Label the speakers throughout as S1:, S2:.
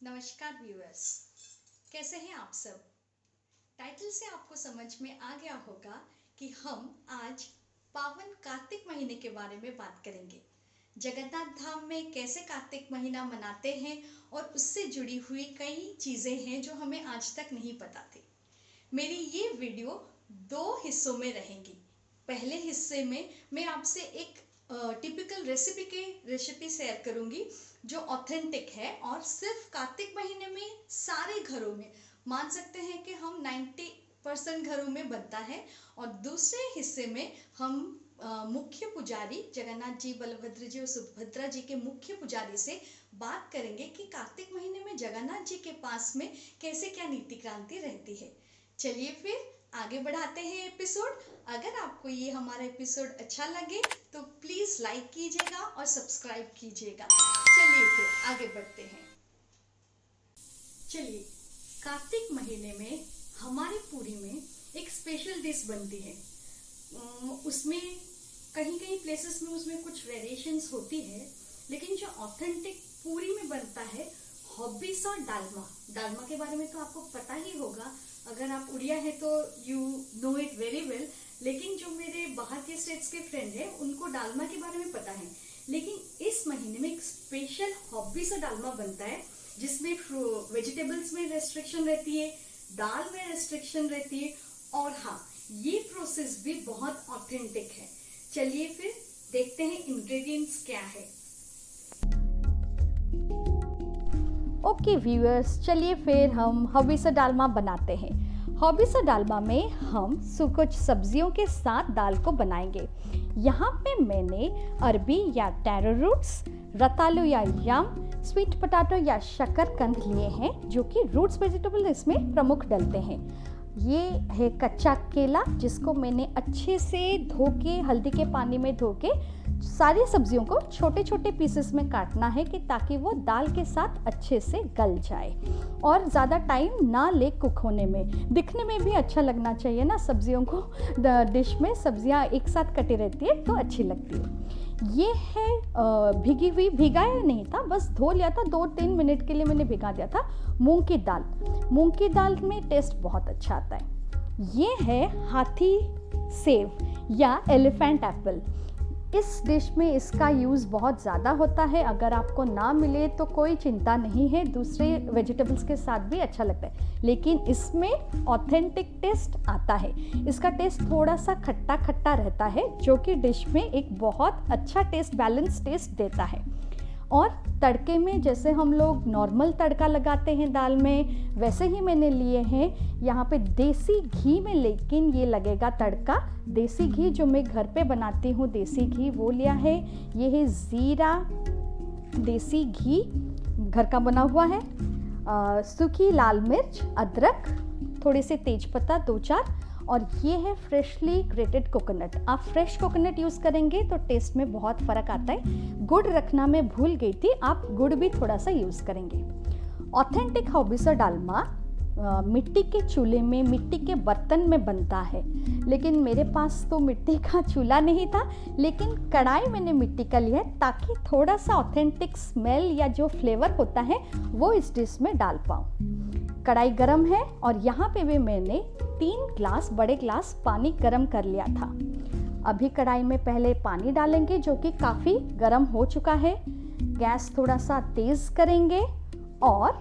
S1: नमस्कार व्यूअर्स, कैसे हैं आप सब। टाइटल से आपको समझ में आ गया होगा कि हम आज पावन कार्तिक महीने के बारे में बात करेंगे। जगन्नाथ धाम में कैसे कार्तिक महीना मनाते हैं और उससे जुड़ी हुई कई चीज़ें हैं जो हमें आज तक नहीं पता थी। मेरी ये वीडियो 2 हिस्सों में रहेंगी। पहले हिस्से में मैं आपसे एक टिपिकल रेसिपी शेयर करूंगी जो ऑथेंटिक है और सिर्फ कार्तिक महीने में सारे घरों में मान सकते हैं कि हम 90% घरों में बनता है। और दूसरे हिस्से में हम मुख्य पुजारी जगन्नाथ जी, बलभद्र जी और सुभद्रा जी के मुख्य पुजारी से बात करेंगे कि कार्तिक महीने में जगन्नाथ जी के पास में कैसे क्या नीति क्रांति रहती है। चलिए फिर आगे बढ़ाते हैं एपिसोड। अगर आपको ये हमारा एपिसोड अच्छा लगे तो प्लीज़ लाइक कीजिएगा और सब्सक्राइब कीजिएगा। चलिए फिर आगे बढ़ते हैं। चलिए, कार्तिक महीने में हमारे पूरी में एक स्पेशल डिश बनती है। उसमें कहीं कहीं प्लेसेस में उसमें कुछ वेरिएशंस होती है, लेकिन जो ऑथेंटिक पूरी में बनता है हॉबिस और डालमा के बारे में तो आपको पता ही होगा। अगर आप उड़िया है तो you know it very well, लेकिन जो मेरे बाहर के स्टेट्स के फ्रेंड हैं उनको डालमा के बारे में पता है। लेकिन इस महीने में एक स्पेशल हॉबिस और डालमा बनता है जिसमें वेजिटेबल्स में रेस्ट्रिक्शन रहती है, दाल में रेस्ट्रिक्शन रहती है, और हाँ, ये प्रोसेस भी बहुत ऑथेंटिक है। चलिए फिर देखते हैं इंग्रेडिएंट्स क्या है।
S2: ओके व्यूअर्स, चलिए फिर हम हॉबिस डालमा बनाते हैं। हॉबिस डालमा में हम कुछ सब्जियों के साथ दाल को बनाएंगे। यहाँ पे मैंने अरबी या टैरो रूट्स, रतालू या यम, स्वीट पोटैटो या शकरकंद लिए हैं, जो कि रूट्स वेजिटेबल इसमें प्रमुख डलते हैं। ये है कच्चा केला, जिसको मैंने अच्छे से धो के हल्दी के पानी में धो के सारी सब्जियों को छोटे छोटे पीसेस में काटना है कि ताकि वो दाल के साथ अच्छे से गल जाए और ज़्यादा टाइम ना ले कुक होने में। दिखने में भी अच्छा लगना चाहिए ना सब्जियों को, डिश में सब्जियां एक साथ कटी रहती है तो अच्छी लगती है। ये है भिगाया नहीं था, बस धो लिया था, 2-3 मिनट के लिए मैंने भिगा दिया था। मूंग की दाल में टेस्ट बहुत अच्छा आता है। ये है हाथी सेब या एलिफेंट एप्पल। इस डिश में इसका यूज़ बहुत ज़्यादा होता है। अगर आपको ना मिले तो कोई चिंता नहीं है, दूसरे वेजिटेबल्स के साथ भी अच्छा लगता है, लेकिन इसमें ऑथेंटिक टेस्ट आता है। इसका टेस्ट थोड़ा सा खट्टा खट्टा रहता है, जो कि डिश में एक बहुत अच्छा टेस्ट, बैलेंस टेस्ट देता है। और तड़के में जैसे हम लोग नॉर्मल तड़का लगाते हैं दाल में, वैसे ही मैंने लिए हैं यहाँ पे देसी घी में, लेकिन ये लगेगा तड़का देसी घी जो मैं घर पे बनाती हूँ, देसी घी वो लिया है। ये है ज़ीरा देसी घी, घर का बना हुआ है। सूखी लाल मिर्च, अदरक, थोड़े से तेजपत्ता 2-4, और ये है फ्रेशली ग्रेटेड कोकोनट। आप फ्रेश कोकोनट यूज़ करेंगे तो टेस्ट में बहुत फ़र्क आता है। गुड़ रखना मैं भूल गई थी, आप गुड़ भी थोड़ा सा यूज़ करेंगे। ऑथेंटिक हॉबिस डालमा मिट्टी के चूल्हे में, मिट्टी के बर्तन में बनता है, लेकिन मेरे पास तो मिट्टी का चूल्हा नहीं था, लेकिन कढ़ाई मैंने मिट्टी का लिया है ताकि थोड़ा सा ऑथेंटिक स्मेल या जो फ्लेवर होता है वो इस डिश में डाल पाऊँ। कढ़ाई गरम है और यहाँ पे भी मैंने 3 बड़े ग्लास पानी गरम कर लिया था। अभी कढ़ाई में पहले पानी डालेंगे जो कि काफ़ी गरम हो चुका है। गैस थोड़ा सा तेज़ करेंगे और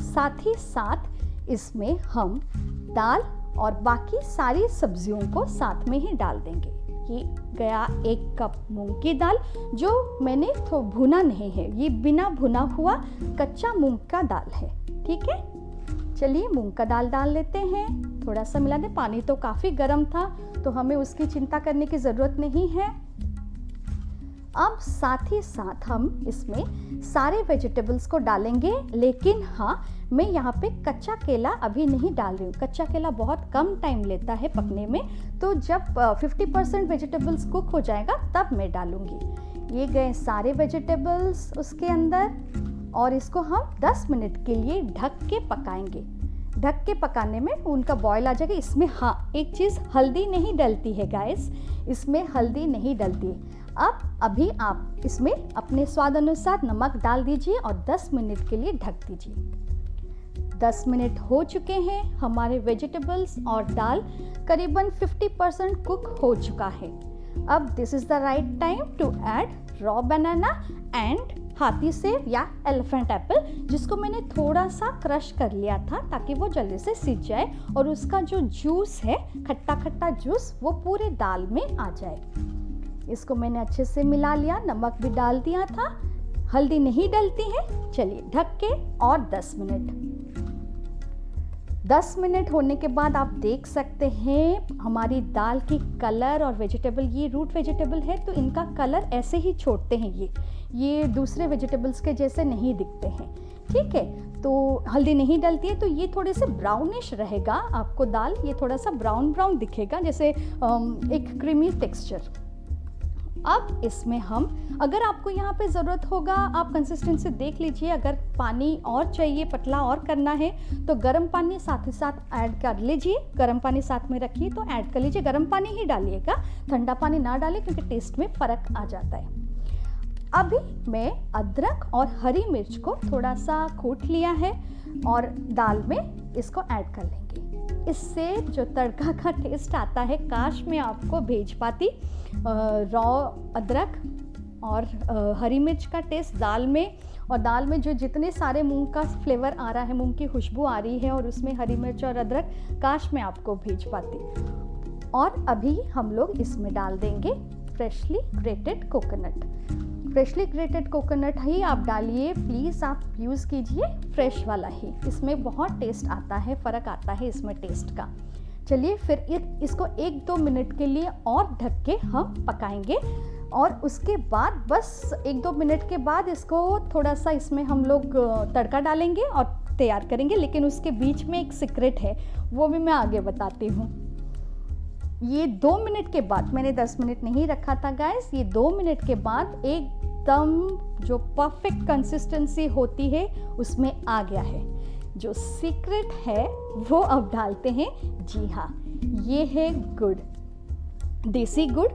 S2: साथ ही साथ इसमें हम दाल और बाकी सारी सब्जियों को साथ में ही डाल देंगे। ये गया 1 कप मूंग की दाल, जो मैंने तो भुना नहीं है, ये बिना भुना हुआ कच्चा मूंग का दाल है। ठीक है, चलिए मूंग का दाल डाल लेते हैं, थोड़ा सा मिला दें। पानी तो काफ़ी गर्म था तो हमें उसकी चिंता करने की ज़रूरत नहीं है। अब साथ ही साथ हम इसमें सारे वेजिटेबल्स को डालेंगे, लेकिन हाँ, मैं यहाँ पे कच्चा केला अभी नहीं डाल रही हूँ। कच्चा केला बहुत कम टाइम लेता है पकने में, तो जब 50% वेजिटेबल्स कुक हो जाएगा तब मैं डालूँगी। ये गए सारे वेजिटेबल्स उसके अंदर, और इसको हम 10 मिनट के लिए ढक के पकाएंगे। ढक के पकाने में उनका बॉयल आ जाएगा। इसमें हाँ, एक चीज़, हल्दी नहीं डलती है गाइस, इसमें हल्दी नहीं डलती है। अब अभी आप इसमें अपने स्वाद अनुसार नमक डाल दीजिए और 10 मिनट के लिए ढक दीजिए। 10 मिनट हो चुके हैं, हमारे वेजिटेबल्स और दाल करीबन 50% कुक हो चुका है। अब this is the right time to add raw banana and हाथी सेब या एलिफेंट एप्पल, जिसको मैंने थोड़ा सा क्रश कर लिया था ताकि वो जल्दी से सीज जाए और उसका जो जूस है, खट्टा खट्टा जूस, वो पूरे दाल में आ जाए। इसको मैंने अच्छे से मिला लिया, नमक भी डाल दिया था, हल्दी नहीं डलती है। चलिए ढक के और 10 मिनट होने के बाद आप देख सकते हैं हमारी दाल की कलर और वेजिटेबल, ये रूट वेजिटेबल है तो इनका कलर ऐसे ही छोड़ते हैं, ये दूसरे वेजिटेबल्स के जैसे नहीं दिखते हैं। ठीक है, तो हल्दी नहीं डलती है तो ये थोड़े से ब्राउनिश रहेगा, आपको दाल ये थोड़ा सा ब्राउन ब्राउन दिखेगा, जैसे एक क्रीमी टेक्सचर। अब इसमें हम, अगर आपको यहाँ पे ज़रूरत होगा आप कंसिस्टेंसी देख लीजिए, अगर पानी और चाहिए, पतला और करना है तो गर्म पानी साथ ही साथ ऐड कर लीजिए। गर्म पानी साथ में रखिए तो ऐड कर लीजिए, गर्म पानी ही डालिएगा, ठंडा पानी ना डालें क्योंकि टेस्ट में फ़र्क आ जाता है। अभी मैं अदरक और हरी मिर्च को थोड़ा सा कूट लिया है और दाल में इसको ऐड कर लेंगे। इससे जो तड़का का टेस्ट आता है, काश मैं आपको भेज पाती रॉ अदरक और हरी मिर्च का टेस्ट दाल में, और दाल में जो जितने सारे मूंग का फ्लेवर आ रहा है, मूंग की खुशबू आ रही है और उसमें हरी मिर्च और अदरक, काश मैं आपको भेज पाती। और अभी हम लोग इसमें डाल देंगे freshly grated coconut. Freshly grated coconut ही आप डालिए, प्लीज़ आप यूज़ कीजिए फ्रेश वाला ही, इसमें बहुत टेस्ट आता है, फ़र्क आता है इसमें टेस्ट का। चलिए फिर इसको 1-2 मिनट के लिए और ढक के हम पकाएंगे और उसके बाद बस 1-2 मिनट के बाद इसको थोड़ा सा इसमें हम लोग तड़का डालेंगे और तैयार करेंगे। लेकिन उसके बीच में एक सीक्रेट है, वो भी मैं आगे बताती हूँ। ये 2 मिनट के बाद, मैंने 10 मिनट नहीं रखा था गाइस, ये 2 मिनट के बाद एकदम जो परफेक्ट कंसिस्टेंसी होती है उसमें आ गया है। जो सीक्रेट है वो अब डालते हैं। जी हाँ, ये है गुड़, देसी गुड़,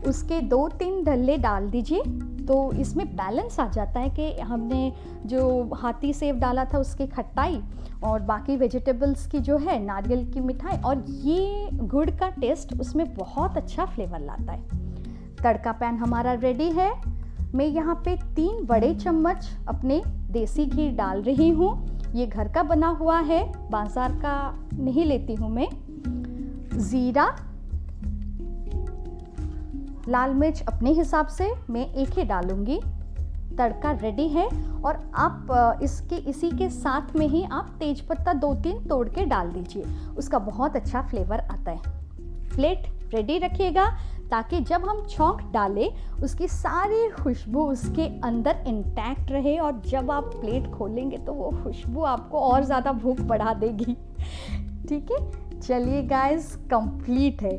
S2: उसके 2-3 डल्ले डाल दीजिए तो इसमें बैलेंस आ जाता है कि हमने जो हाथी सेब डाला था उसकी खट्टाई और बाकी वेजिटेबल्स की जो है नारियल की मिठाई, और ये गुड़ का टेस्ट उसमें बहुत अच्छा फ्लेवर लाता है। तड़का पैन हमारा रेडी है। मैं यहाँ पे 3 बड़े चम्मच अपने देसी घी डाल रही हूँ। ये घर का बना हुआ है, बाजार का नहीं लेती हूँ मैं। ज़ीरा, लाल मिर्च अपने हिसाब से मैं 1 ही डालूंगी। तड़का रेडी है और आप इसी के साथ में ही आप तेजपत्ता 2-3 तोड़ के डाल दीजिए, उसका बहुत अच्छा फ्लेवर आता है। प्लेट रेडी रखिएगा ताकि जब हम छौंक डालें उसकी सारी खुशबू उसके अंदर इंटैक्ट रहे और जब आप प्लेट खोलेंगे तो वो खुशबू आपको और ज़्यादा भूख बढ़ा देगी। ठीक है, चलिए गाइस, कंप्लीट है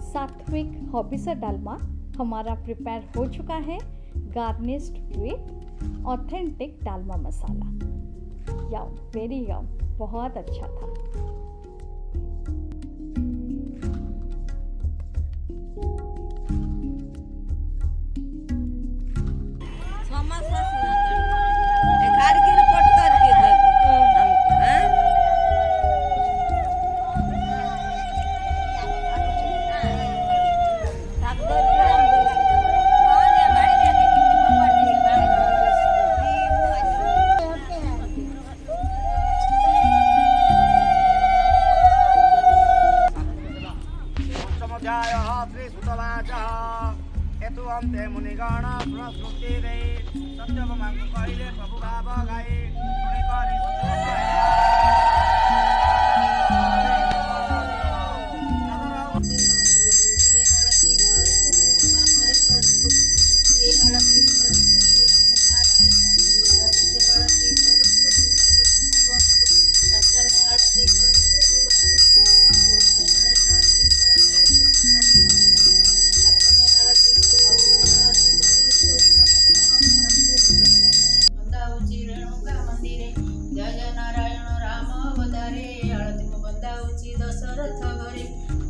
S2: सात्विक हॉबीसा डालमा हमारा प्रिपेयर हो चुका है, garnished with authentic dalma masala. Yum, very yum, बहुत अच्छा था।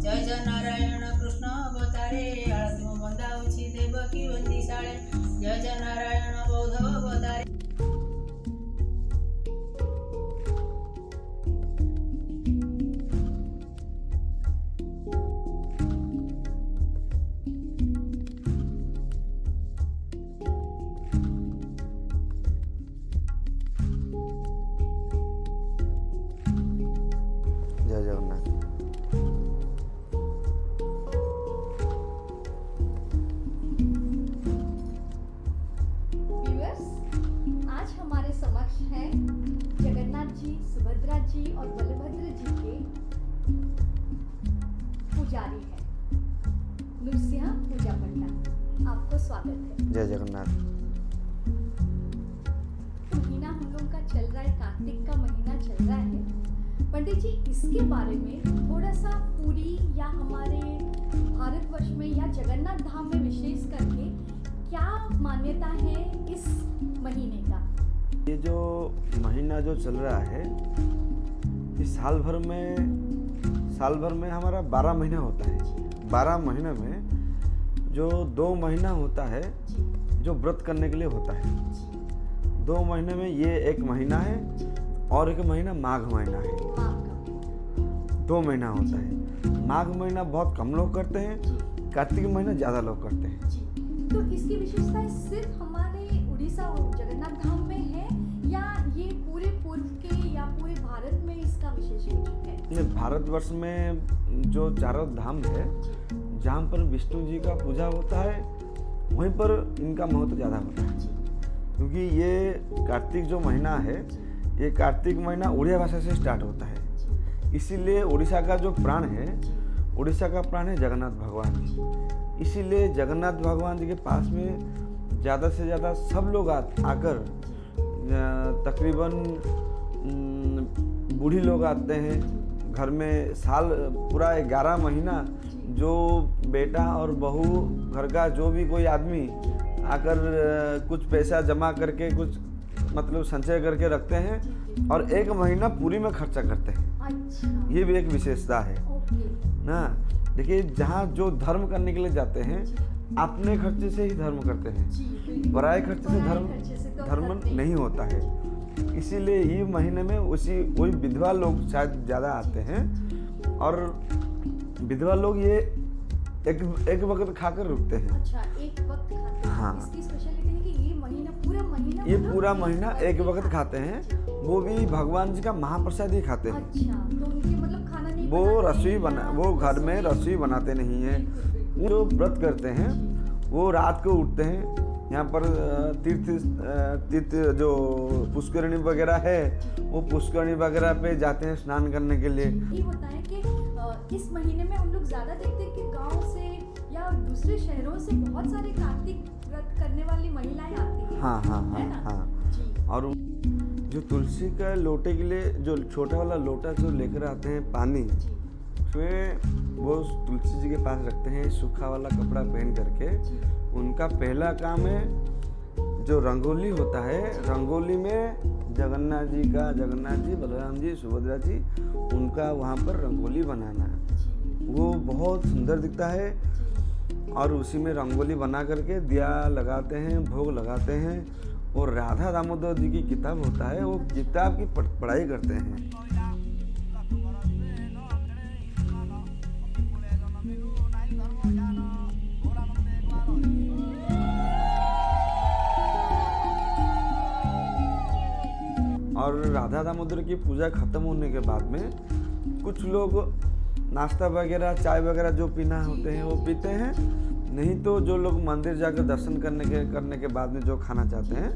S3: जय जय नारायण कृष्ण अवतारे। जगन्नाथ।
S2: व्यूअर्स, आज हमारे समक्ष हैं जगन्नाथ जी, सुभद्रा जी और बलभद्र जी के पुजारी हैं नृसिंह पूजा पंडा। आपको स्वागत है।
S3: जय जगन्नाथ।
S2: महीना हम लोग का चल रहा है, कार्तिक का महीना चल रहा है। पंडित जी, इसके बारे में थोड़ा सा पुरी या हमारे भारतवर्ष में या जगन्नाथ धाम में विशेष करके क्या मान्यता है इस महीने का?
S3: ये जो महीना जो चल रहा है, इस साल भर में हमारा 12 महीना होता है। 12 महीने में जो 2 महीना होता है जो व्रत करने के लिए होता है। 2 महीने में ये एक महीना है और एक महीना माघ महीना है। 2 महीना होता है। माघ महीना बहुत कम लोग करते हैं, कार्तिक महीना ज़्यादा लोग करते हैं।
S2: तो इसकी विशेषता सिर्फ हमारे उड़ीसा जगन्नाथ धाम में है या ये पूरे पूर्व के या पूरे भारत में इसका विशेष है?
S3: ये भारतवर्ष में जो चारों धाम है, जहाँ पर विष्णु जी का पूजा होता है, वहीं पर इनका महत्व ज़्यादा होता है। क्योंकि ये कार्तिक जो महीना है, ये कार्तिक महीना उड़िया भाषा से स्टार्ट होता है। इसीलिए उड़ीसा का जो प्राण है, उड़ीसा का प्राण है जगन्नाथ भगवान जी। इसीलिए जगन्नाथ भगवान जी के पास में ज़्यादा से ज़्यादा सब लोग आकर तकरीबन बूढ़ी लोग आते हैं। घर में साल पूरा 11 महीना जो बेटा और बहू घर का जो भी कोई आदमी आकर कुछ पैसा जमा करके कुछ मतलब संचय करके रखते हैं और 1 महीना पूरी में खर्चा करते हैं।
S2: अच्छा।
S3: ये भी एक विशेषता है ना। देखिए, जहाँ जो धर्म करने के लिए जाते हैं, अपने खर्चे से ही धर्म करते हैं, पराये खर्चे से धर्म नहीं होता है। इसीलिए ये महीने में वही विधवा लोग शायद ज़्यादा आते हैं और विधवा लोग ये एक वक्त खाकर रुकते हैं।
S2: अच्छा, एक वक्त खाते हैं।
S3: हाँ।
S2: इसकी स्पेशलिटी है कि ये
S3: पूरा महीना एक वक्त खाते हैं। वो भी भगवान जी का महाप्रसाद ही खाते हैं।
S2: अच्छा, तो उनके मतलब खाना नहीं
S3: वो घर में रसोई बनाते नहीं है। जो व्रत करते हैं वो रात को उठते हैं। यहाँ पर तीर्थ जो पुष्करणी वगैरह है, वो पुष्करणी वगैरह पे जाते हैं स्नान करने के लिए।
S2: ये होता है कि इस महीने में हम लोग ज़्यादा देखते हैं कि गांव से या दूसरे शहरों से बहुत सारे कार्तिक व्रत करने वाली महिलाएं आती हैं।
S3: हाँ।
S2: जी।
S3: और जो तुलसी का लोटे के लिए जो छोटा वाला लोटा जो लेकर आते हैं पानी, उसमें वो तुलसी जी के पास रखते हैं सूखा वाला कपड़ा पहन करके। उनका पहला काम है जो रंगोली होता है, रंगोली में जगन्नाथ जी, बलराम जी, सुभद्रा जी, उनका वहाँ पर रंगोली बनाना। वो बहुत सुंदर दिखता है और उसी में रंगोली बना करके दिया लगाते हैं, भोग लगाते हैं। और राधा दामोदर जी की किताब होता है, वो किताब की पढ़ाई करते हैं। और राधा दामोदर की पूजा खत्म होने के बाद में कुछ लोग नाश्ता वगैरह, चाय वगैरह जो पीना होते हैं वो पीते हैं। नहीं तो जो लोग मंदिर जाकर दर्शन करने के बाद में जो खाना चाहते हैं,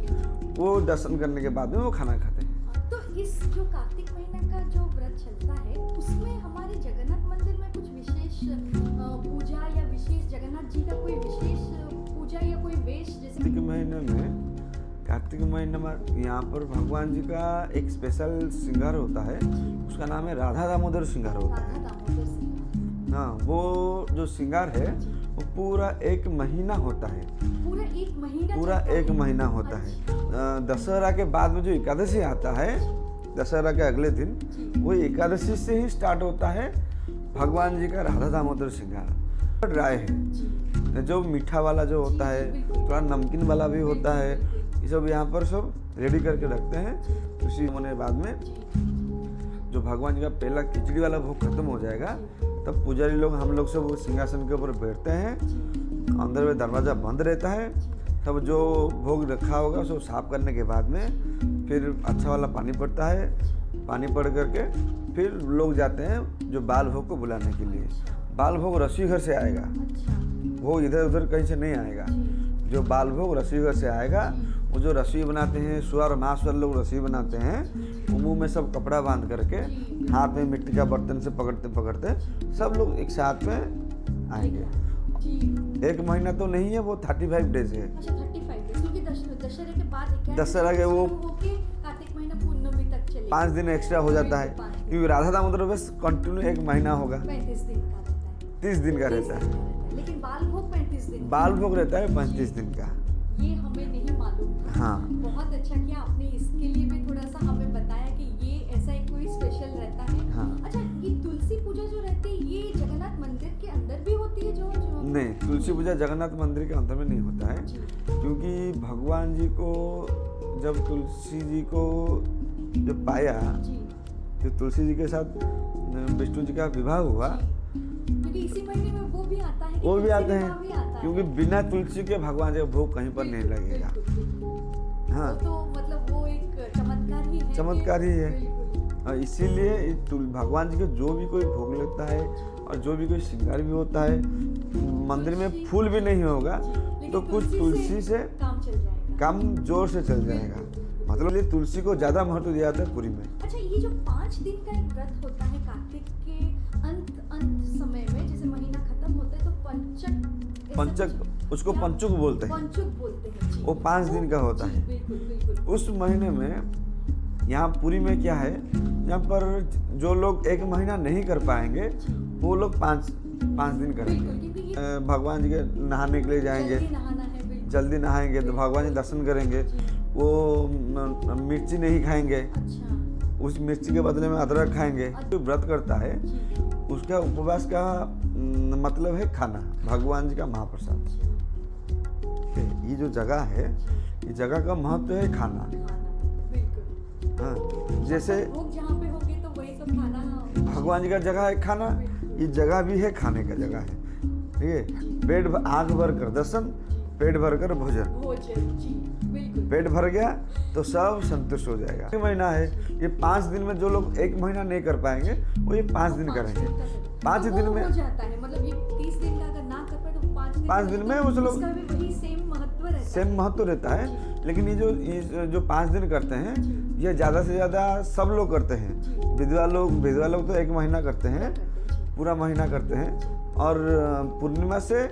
S3: वो दर्शन करने के बाद में वो खाना खाते हैं।
S2: तो इस जो कार्तिक महीना का जो व्रत चलता है, उसमें हमारे जगन्नाथ मंदिर में कुछ विशेष पूजा या विशेष जगन्नाथ जी का कोई विशेष पूजा या कोई वेश जैसे
S3: कार्तिक महीने में यहाँ पर भगवान जी का एक स्पेशल श्रृंगार होता है। उसका नाम है राधा दामोदर श्रृंगार होता है। हाँ, वो जो श्रृंगार है वो पूरा 1 महीना होता है। पूरा एक महीना होता है। दशहरा के बाद में जो एकादशी आता है, दशहरा के अगले दिन, वो एकादशी से ही स्टार्ट होता है भगवान जी का राधा दामोदर श्रृंगार। ड्राई है, जो मीठा वाला जो होता है, थोड़ा नमकीन वाला भी होता है। ये सब यहाँ पर सब रेडी करके रखते हैं। उसी होने के बाद में जो भगवान जी का पहला खिचड़ी वाला भोग खत्म हो जाएगा, तब पुजारी लोग हम लोग सब सिंहासन के ऊपर बैठते हैं। अंदर में दरवाज़ा बंद रहता है। तब जो भोग रखा होगा उसको साफ करने के बाद में फिर अच्छा वाला पानी पड़ता है। पानी पड़ करके फिर लोग जाते हैं जो बाल भोग को बुलाने के लिए। बाल भोग रसोई घर से आएगा, वो इधर उधर कहीं से नहीं आएगा। जो बाल भोग रसोई घर से आएगा, वो जो रसोई बनाते हैं, सुअर और महासुअर लोग रसोई बनाते हैं, वो मुंह में सब कपड़ा बांध करके, हाथ में मिट्टी का बर्तन से पकड़ते पकड़ते सब लोग एक साथ में आएंगे। 1 महीना तो नहीं है, वो 35 डेज है।
S2: अच्छा 35 डेज, क्योंकि दशहरे के बाद
S3: दशहरा के वो
S2: कार्तिक महीना पूर्णमी तक चलेगा।
S3: 5 दिन एक्स्ट्रा हो जाता है, क्योंकि राधा दामोदर व्रत कंटिन्यू 1 महीना होगा,
S2: 35 दिन का रहता है,
S3: 30 दिन का रहता है।
S2: लेकिन बाल भोग 35 दिन,
S3: बाल भोग रहता है 35 दिन का।
S2: ये हमें नहीं मालूम था।
S3: हाँ,
S2: बहुत अच्छा किया आपने, इसके लिए भी थोड़ा सा हमें बताया कि ये ऐसा एक कोई स्पेशल रहता है।
S3: हाँ।
S2: अच्छा, ये तुलसी पूजा जो रहती है, ये जगन्नाथ मंदिर के अंदर भी होती है? जो
S3: नहीं, तुलसी पूजा जगन्नाथ मंदिर के अंदर में नहीं होता है, क्योंकि भगवान जी को जब तुलसी जी को जब पाया, जो तुलसी जी के साथ विष्णु जी का विवाह हुआ,
S2: क्योंकि इसी महीने में वो भी आता है,
S3: वो भी आते हैं, क्योंकि बिना तुलसी के भगवान जी का भोग कहीं पर नहीं लगेगा। हाँ,
S2: तो मतलब वो एक चमत्कार ही है,
S3: चमत्कार ही है। और इसीलिए भगवान जी के जो भी कोई भोग लगता है और जो भी कोई श्रृंगार भी होता है, मंदिर में फूल भी नहीं होगा तो कुछ तुलसी से
S2: काम चल जाएगा,
S3: काम जोर से चल जाएगा। मतलब ये तुलसी को ज्यादा महत्व दिया जाता है पूरी में।
S2: अच्छा, ये जो 5 दिन का एक व्रत होता है कार्तिक के अंत समय में, जैसे महीना खत्म होता है तो
S3: पंचक, उसको पंचुक बोलते हैं।
S2: पंचुक बोलते हैं जी।
S3: वो 5 दिन का होता है।
S2: बिल्कुल बिल्कुल।
S3: उस महीने में यहाँ पुरी में क्या है, यहाँ पर जो लोग 1 महीना नहीं कर पाएंगे, वो लोग 5 दिन करेंगे। भगवान जी के नहाने के लिए जाएंगे, जल्दी नहाएंगे तो भगवान जी दर्शन करेंगे। वो मिर्ची नहीं खाएंगे, उस मिर्ची के बदले में अदरक खाएंगे। जो व्रत करता है उसका उपवास का मतलब है खाना, भगवान जी का महाप्रसाद। ये जो जगह है, ये जगह का महत्व है खाना। हाँ, जैसे
S2: जहाँ पे होंगे तो वही तो खाना,
S3: भगवान जी का जगह है खाना, ये जगह भी है खाने का जगह है। ठीक है, आँख भर कर दर्शन, पेट भर कर भोजन। पेट भर गया तो सब संतुष्ट हो जाएगा। 1 महीना है, ये 5 दिन में जो लोग 1 महीना नहीं कर पाएंगे, वो ये 5 दिन करेंगे। 5 दिन में
S2: हो जाता है, मतलब ये 30 दिन का अगर ना कर पाए तो
S3: 5 दिन में उस लोग सेम महत्व रहता है। लेकिन ये जो 5 दिन करते हैं, ये ज़्यादा से ज़्यादा सब लोग करते हैं। विधवा लोग तो 1 महीना करते हैं, पूरा महीना करते हैं। और पूर्णिमा से,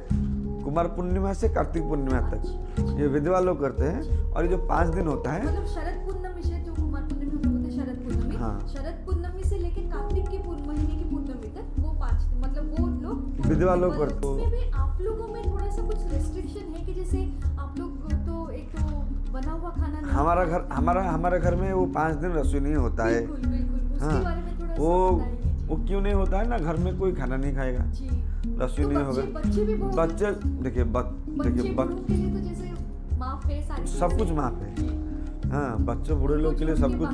S3: कुमार पूर्णिमा से कार्तिक पूर्णिमा तक ये विधवा लोग करते हैं। और ये जो 5 दिन होता है,
S2: मतलब शरद पूर्णिमा से, जो कुमार पूर्णिमा हम लोग बोलते हैं शरद पूर्णिमा,
S3: हाँ,
S2: शरद पूर्णिमा से लेके कार्तिक के महीने की पूर्णिमा तक वो 5 दिन, मतलब वो लोग
S3: विधवा लोग करते हैं।
S2: उसमें भी आप लोगों में थोड़ा सा कुछ रेस्ट्रिक्शन है कि जैसे आप लोग तो एक तो बना हुआ खाना नहीं,
S3: हमारे घर में वो 5 दिन रसोई नहीं होता है।
S2: बिल्कुल।
S3: हाँ,
S2: उसके बारे में थोड़ा सा
S3: वो क्यों नहीं होता है ना, घर में कोई खाना नहीं खाएगा, रसोई नहीं होगा। बच्चे देखिए सब कुछ माफ है। हाँ, बच्चों बूढ़े लोग के लिए सब कुछ,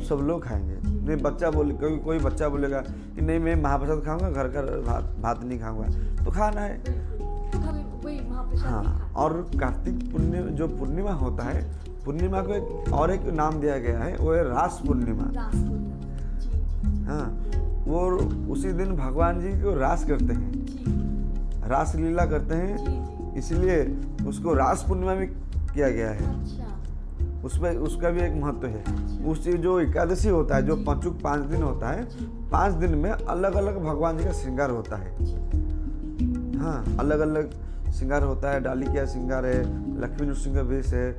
S3: सब लोग खाएंगे। नहीं, बच्चा बोले, कोई बच्चा बोलेगा कि नहीं मैं महाप्रसाद खाऊंगा, घर का भात नहीं खाऊंगा, तो खाना है। हाँ, और कार्तिक जो पूर्णिमा होता है, पूर्णिमा को और एक नाम दिया गया है, वो है रास पूर्णिमा। हाँ, वो उसी दिन भगवान जी को रास करते हैं, रास लीला करते हैं, इसलिए उसको रास पूर्णिमा भी किया गया है। उसमें उसका भी एक महत्व है। उससे जो एकादशी होता है, जो पंचुक 5 दिन होता है, 5 दिन में अलग अलग भगवान जी का श्रृंगार होता है। हाँ, अलग अलग श्रृंगार होता है। डाली का श्रृंगार है, लक्ष्मी नृसिंह का वेश है,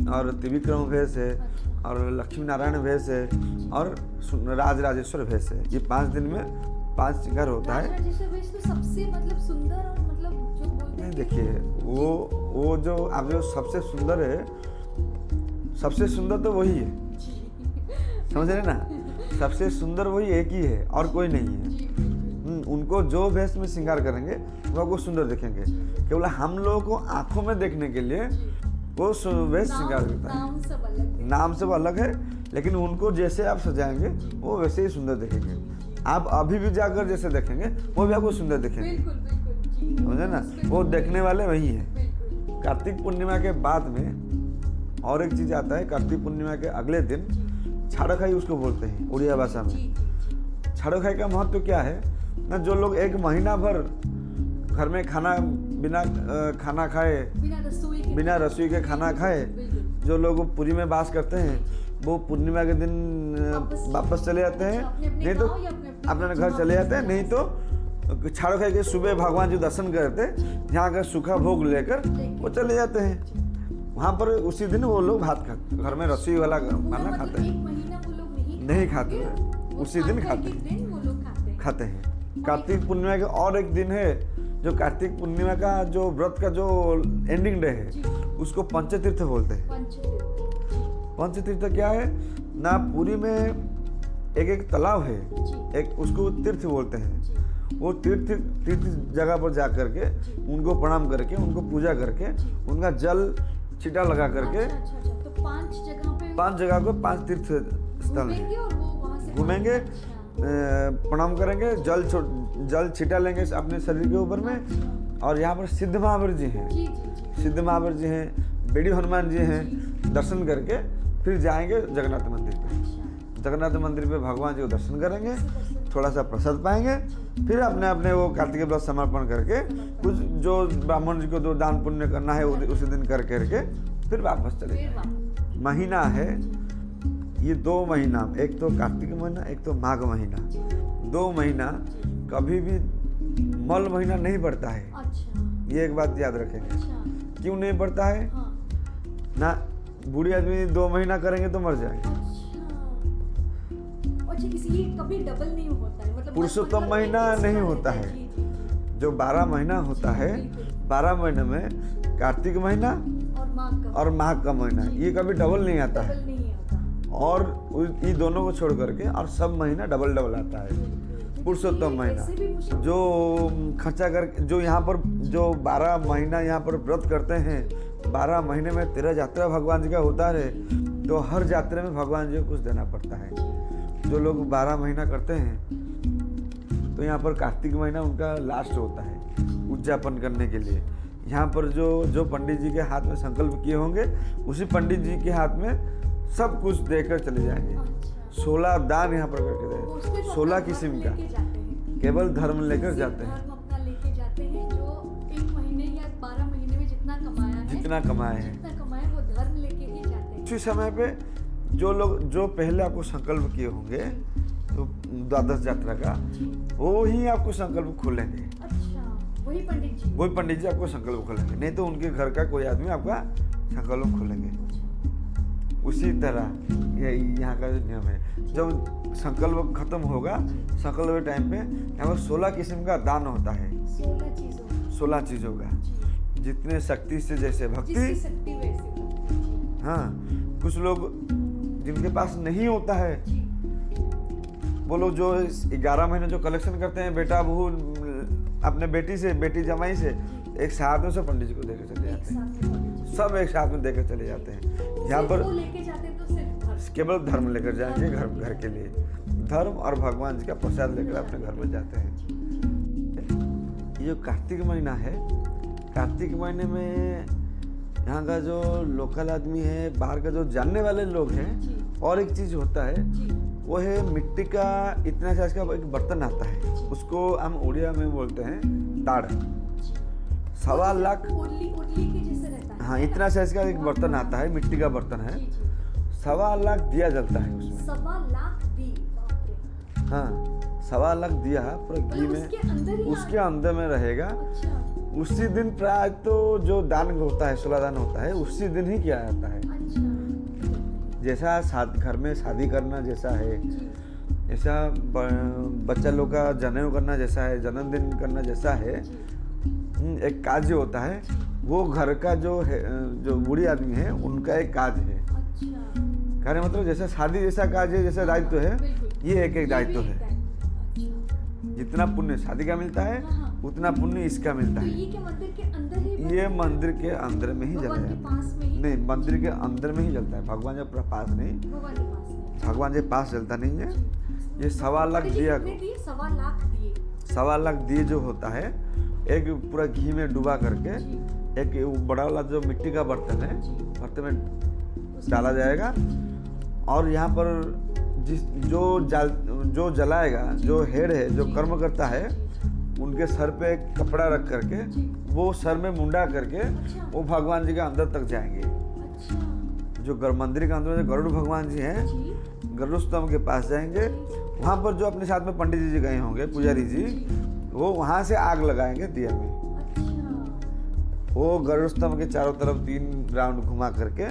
S3: और त्रिविक्रम वेश है, और लक्ष्मी नारायण वेश है, और राजराजेश्वर वेश है। ये 5 दिन में 5 श्रृंगार होता है।
S2: तो सबसे मतलब सुंदर, और मतलब जो बोलते हैं,
S3: देखिए वो जो आप जो सबसे सुंदर है, सबसे सुंदर तो वही है, समझ रहे ना, सबसे सुंदर वही एक ही है और कोई नहीं है। उनको जो वेश में श्रृंगार करेंगे वो आपको सुंदर दिखेंगे। केवल हम लोगों को आंखों में देखने के लिए वो वेश श्रृंगार करता है। नाम सब अलग है, लेकिन उनको जैसे आप सजाएंगे वो वैसे ही सुंदर दिखेंगे। आप अभी भी जाकर जैसे देखेंगे वो भी आपको सुंदर दिखेंगे, समझे ना, वो देखने वाले वही है। कार्तिक पूर्णिमा के बाद में और एक चीज आता है। कार्तिक पूर्णिमा के अगले दिन छाड़खाई उसको बोलते हैं उड़िया भाषा में। छाड़ो खाई का महत्व क्या है ना, जो लोग एक महीना भर घर में बिना खाना खाए, बिना रसोई के खाना खाए, जो लोग पुरी में वास करते हैं वो पूर्णिमा के दिन वापस चले जाते हैं, नहीं तो अपने घर चले जाते हैं, नहीं तो छाड़ो खाई के सुबह भगवान जी दर्शन करते, यहाँ का सूखा भोग लेकर वो चले जाते हैं। वहाँ पर उसी दिन वो लोग भात खाते, घर में रसोई वाला खाना खाते हैं, नहीं खाते हैं, उसी दिन खाते हैं। कार्तिक पूर्णिमा के और एक दिन है, जो कार्तिक पूर्णिमा का जो व्रत का जो एंडिंग डे है उसको पंचतीर्थ बोलते हैं। पंचतीर्थ क्या है ना, पुरी में एक तालाब है, एक उसको तीर्थ बोलते हैं। वो तीर्थ जगह पर जा करके उनको प्रणाम करके, उनको पूजा करके, उनका जल छिटा लगा करके,
S2: तो
S3: 5 जगह को 5 तीर्थ स्थल है, घूमेंगे, प्रणाम करेंगे, जल छिटा लेंगे अपने शरीर के ऊपर में। और यहाँ पर सिद्ध महावीर जी हैं, सिद्ध महावीर जी हैं, बेड़ी हनुमान जी हैं, दर्शन करके फिर जाएंगे जगन्नाथ मंदिर पे। जगन्नाथ मंदिर पे भगवान जी को दर्शन करेंगे, थोड़ा सा प्रसाद पाएंगे, फिर अपने अपने वो कार्तिक व्रत समर्पण करके कुछ जो ब्राह्मण जी को जो दान पुण्य करना है उसी दिन कर करके फिर वापस चले जाएंगे। महीना है ये 2 महीना, एक तो कार्तिक महीना, एक तो माघ महीना। 2 महीना कभी भी मल महीना नहीं पड़ता है। ये एक बात याद रखेंगे। क्यों नहीं पड़ता है ना, बूढ़ी आदमी 2 महीना करेंगे तो मर जाएंगे।
S2: इसलिए कभी डबल नहीं होता है, मतलब
S3: पुरुषोत्तम महीना नहीं होता है। जो 12 महीना होता है, 12 महीने में कार्तिक महीना और माघ का महीना ये कभी डबल नहीं आता है। और ये दोनों को छोड़ करके और सब महीना डबल आता है। पुरुषोत्तम महीना जो खर्चा कर, जो यहाँ पर जो 12 महीना यहाँ पर व्रत करते हैं, 12 महीने में 13 यात्रा भगवान जी का होता है, तो हर यात्रा में भगवान जी को कुछ देना पड़ता है। जो लोग 12 महीना करते हैं तो यहाँ पर कार्तिक महीना उनका लास्ट होता है उद्यापन करने के लिए। यहाँ पर जो पंडित जी के हाथ में संकल्प किए होंगे उसी पंडित जी के हाथ में सब कुछ देकर चले जाएंगे। 16 दान यहाँ पर करके दे, 16 किस्म का केवल धर्म लेकर जाते हैं।
S2: जो 1 महीने या 12 महीने में जितना कमाया है वो धर्म लेके ही जाते हैं।
S3: उसी समय पे जो पहले आपको संकल्प किए होंगे तो द्वादश यात्रा का, वो ही आपको संकल्प खोलेंगे।
S2: वही पंडित जी
S3: आपको संकल्प खोलेंगे, नहीं तो उनके घर का कोई आदमी आपका संकल्प खोलेंगे। उसी तरह यहाँ का जो नियम है, जब संकल्प खत्म होगा, संकल्प के टाइम पे यहाँ पर 16 किस्म का दान होता है। 16 चीजों का, जितने शक्ति से जैसे भक्ति। हाँ, कुछ लोग जिनके पास नहीं होता है वो लोग जो 11 महीने जो कलेक्शन करते हैं, बेटा बहू अपने बेटी से, बेटी जमाई से, एक साथ में सब पंडित जी को देकर चले जाते हैं। सब एक साथ में देकर चले जाते हैं। यहाँ पर केवल धर्म लेकर जाएंगे, घर के लिए धर्म और भगवान जी का प्रसाद लेकर अपने घर में जाते हैं। ये जो कार्तिक महीना है, कार्तिक महीने में यहाँ का जो लोकल आदमी है, बाहर का जो जानने वाले लोग हैं, और एक चीज होता है वो है मिट्टी का इतना साइज का एक बर्तन आता है, उसको हम उड़िया में बोलते हैं ताड़। 1.25 लाख, हाँ इतना साइज का एक बर्तन आता है, मिट्टी का बर्तन है। 1.25 लाख दिया जलता है उसमें।
S2: 1.25 लाख दिया?
S3: हाँ, 1.25 लाख दिया पूरा घी में, उसके अंदर में रहेगा। उसी दिन प्राय तो जो दान होता है, 16 दान होता है, उसी दिन ही किया जाता है। जैसा घर में शादी करना जैसा है, ऐसा बच्चा लोग का जनेऊ करना जैसा है, जन्मदिन करना जैसा है, एक काज होता है। वो घर का जो है, जो बूढ़ी आदमी है, उनका एक काज है। कहने मतलब जैसा शादी जैसा काज है, जैसा दायित्व है, ये एक दायित्व है। जितना पुण्य शादी का मिलता है, उतना पुण्य इसका मिलता है। ये मंदिर के अंदर में ही जलता है। नहीं, मंदिर के अंदर में ही जलता है। भगवान जी पास नहीं, भगवान जी पास जलता नहीं है। ये 1.25 लाख दिया, 1.25 लाख दिए जो होता है, एक पूरा घी में डुबा करके, एक बड़ा वाला जो मिट्टी का बर्तन है, बर्तन में डाला जाएगा। और यहाँ पर जो जलाएगा, जो हेड है, जो कर्म करता है, उनके सर पे एक कपड़ा रख करके वो सर में मुंडा करके वो भगवान जी के अंदर तक जाएंगे। जो मंदिर के अंदर जो गरुड़ भगवान जी हैं, गरुड़ स्तंभ के पास जाएंगे। वहाँ पर जो अपने साथ में पंडित जी गए होंगे, पुजारी जी, वो वहाँ से आग लगाएंगे दिया में। वो गरुड़ स्तंभ के चारों तरफ 3 राउंड घुमा करके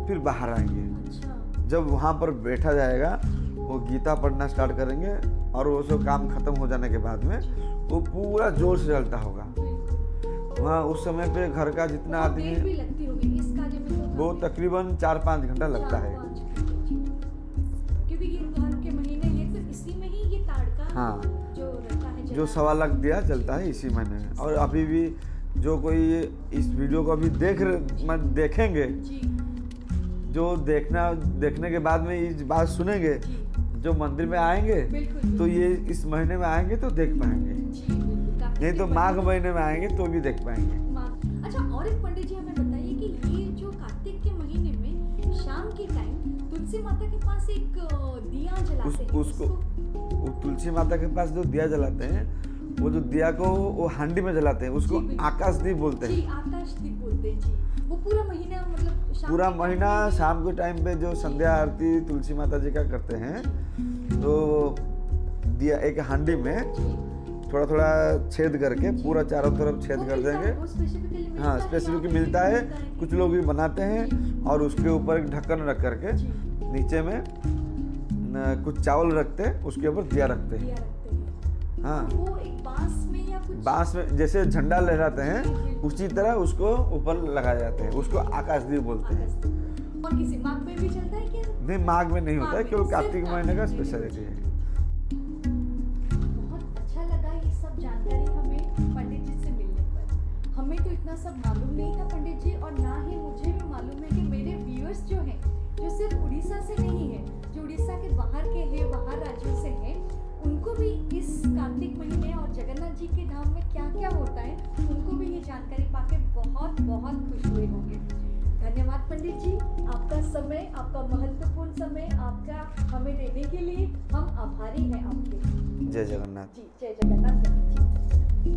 S3: फिर बाहर आएंगे। जब वहाँ पर बैठा जाएगा, वो गीता पढ़ना स्टार्ट करेंगे और वो सब काम खत्म हो जाने के बाद में वो पूरा जोर से चलता होगा। वहाँ उस समय पे घर का जितना आदमी
S2: भी लगती होगी इस कार्य में, तो
S3: वो तकरीबन 4-5 घंटा लगता है,
S2: क्योंकि ये घर के महीने ये तो इसी में ही ये ताड़का
S3: हाँ,
S2: जो रहता है,
S3: जो 1.25 लाख दिया चलता है इसी महीने में। और अभी भी जो कोई इस वीडियो को अभी देखेंगे, जो देखने के बाद में इस बात सुनेंगे, जो मंदिर में आएंगे तो ये इस महीने में आएंगे तो देख पाएंगे, नहीं तो माघ महीने में आएंगे तो भी देख पाएंगे।
S2: अच्छा, और एक पंडित जी हमें बताइए कि ये जो कार्तिक के महीने में शाम के टाइम तुलसी माता के पास एक दिया जलाते हैं,
S3: उसको तुलसी माता के पास जो दिया जलाते हैं, वो जो दिया को वो हांडी में जलाते हैं, उसको आकाशदीप बोलते हैं।
S2: आकाशदीप बोलते हैं जी। वो पूरा महीना, मतलब
S3: पूरा महीना शाम के टाइम पे जो संध्या आरती तुलसी माता जी का करते हैं, तो दिया एक हांडी में थोड़ा थोड़ा छेद करके पूरा चारों तरफ छेद कर देंगे। हाँ, स्पेसिफिक मिलता है, कुछ लोग भी बनाते हैं और उसके ऊपर एक ढक्कन रख करके नीचे में कुछ चावल रखते हैं, उसके ऊपर दिया रखते हैं। हाँ,
S2: वो एक
S3: बांस में जैसे झंडा लहराते हैं उसी तरह उसको ऊपर लगाए जाते हैं, उसको आकाशदीप बोलते हैं।
S2: और किसी माघ में भी चलता है क्या?
S3: नहीं, माघ में नहीं होता है, केवल कार्तिक महीने का स्पेशलिटी है।
S2: बहुत अच्छा लगा ये सब जानकारी हमें पंडित जी से मिलने पर। हमें तो इतना सब मालूम नहीं था पंडित जी, और ना ही मुझे भी मालूम है कि मेरे व्यूअर्स जो हैं, जो सिर्फ उड़ीसा से नहीं है, जो उड़ीसा के बाहर के हैं, बाहर राज्यों से हैं, उनको भी इस कार्तिक महीने और जगन्नाथ जी के धाम में क्या क्या होता है, उनको भी ये जानकारी पाके बहुत बहुत खुश हुए होंगे। धन्यवाद पंडित जी, आपका समय, आपका महत्वपूर्ण समय आपका हमें देने के लिए हम आभारी हैं आपके।
S3: जय जगन्नाथ
S2: जी, जय जगन्नाथ पंडित जी।